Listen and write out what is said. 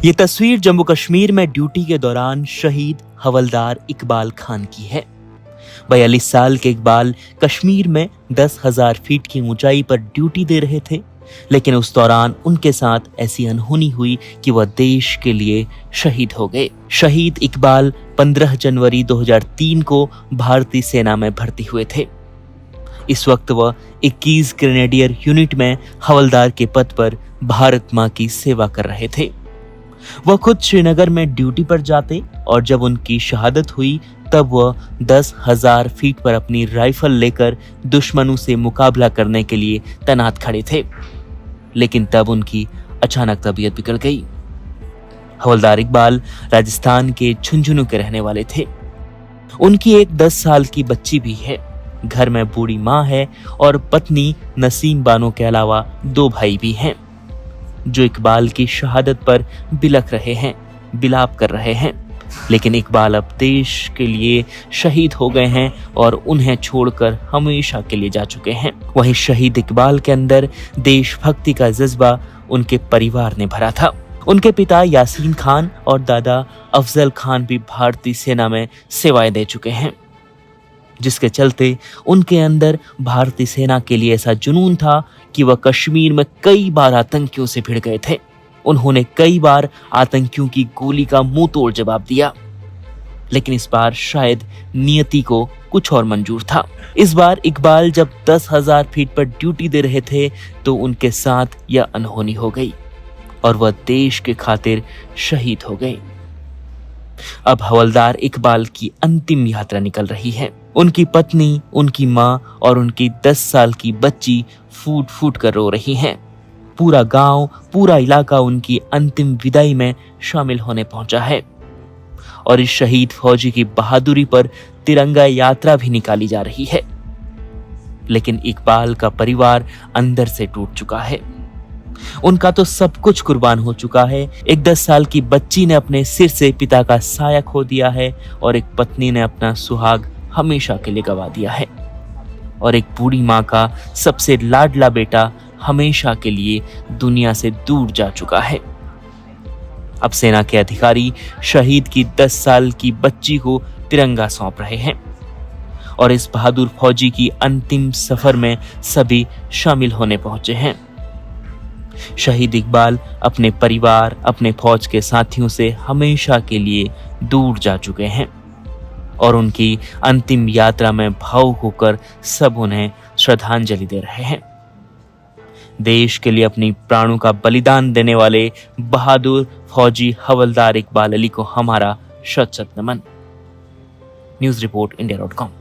ये तस्वीर जम्मू कश्मीर में ड्यूटी के दौरान शहीद हवलदार इकबाल खान की है। 42 साल के इकबाल कश्मीर में 10,000 फीट की ऊंचाई पर ड्यूटी दे रहे थे, लेकिन उस दौरान उनके साथ ऐसी अनहोनी हुई कि वह देश के लिए शहीद हो गए। शहीद इकबाल 15 जनवरी 2003 को भारतीय सेना में भर्ती हुए थे। इस वक्त वह 21 ग्रेनेडियर यूनिट में हवलदार के पद पर भारत मां की सेवा कर रहे थे। वह खुद श्रीनगर में ड्यूटी पर जाते और जब उनकी शहादत हुई तब वह 10,000 फीट पर अपनी राइफल लेकर दुश्मनों से मुकाबला करने के लिए तैनात खड़े थे, लेकिन तब उनकी अचानक तबीयत बिगड़ गई। हवलदार इकबाल राजस्थान के झुंझुनू के रहने वाले थे। उनकी एक 10 साल की बच्ची भी है। घर में बूढ़ी माँ है और पत्नी नसीम बानो के अलावा 2 भाई भी हैं, जो इकबाल की शहादत पर बिलख रहे हैं, बिलाप कर रहे हैं। लेकिन इकबाल अब देश के लिए शहीद हो गए हैं और उन्हें छोड़कर हमेशा के लिए जा चुके हैं। वहीं शहीद इकबाल के अंदर देशभक्ति का जज्बा उनके परिवार ने भरा था। उनके पिता यासीन खान और दादा अफजल खान भी भारतीय सेना में सेवाएं दे चुके हैं, जिसके चलते उनके अंदर भारतीय सेना के लिए ऐसा जुनून था कि वह कश्मीर में कई बार आतंकियों से भिड़ गए थे। उन्होंने कई बार आतंकियों की गोली का मुंह तोड़ जवाब दिया, लेकिन इस बार शायद नियति को कुछ और मंजूर था। इस बार इकबाल जब 10,000 फीट पर ड्यूटी दे रहे थे तो उनके साथ यह अनहोनी हो गई और वह देश के खातिर शहीद हो गए। अब हवलदार इकबाल की अंतिम यात्रा निकल रही है। उनकी पत्नी, उनकी माँ और उनकी 10 साल की बच्ची फूट फूट कर रो रही हैं। पूरा गांव, पूरा इलाका उनकी अंतिम विदाई में शामिल होने पहुंचा है और इस शहीद फौजी की बहादुरी पर तिरंगा यात्रा भी निकाली जा रही है। लेकिन इकबाल का परिवार अंदर से टूट चुका है। उनका तो सब कुछ कुर्बान हो चुका है। एक 10 साल की बच्ची ने अपने सिर से पिता का साया खो दिया है और एक पत्नी ने अपना सुहाग हमेशा के लिए गवा दिया है और एक बूढ़ी माँ का सबसे लाडला बेटा हमेशा के लिए दुनिया से दूर जा चुका है। अब सेना के अधिकारी शहीद की 10 साल की बच्ची को तिरंगा सौंप रहे हैं और इस बहादुर फौजी की अंतिम सफर में सभी शामिल होने पहुंचे हैं। शहीद इकबाल अपने परिवार, अपने फौज के साथियों से हमेशा के लिए दूर जा चुके हैं और उनकी अंतिम यात्रा में भावुक होकर सब उन्हें श्रद्धांजलि दे रहे हैं। देश के लिए अपनी प्राणों का बलिदान देने वाले बहादुर फौजी हवलदार इकबाल अली को हमारा शत शत नमन। News report इंडिया.com।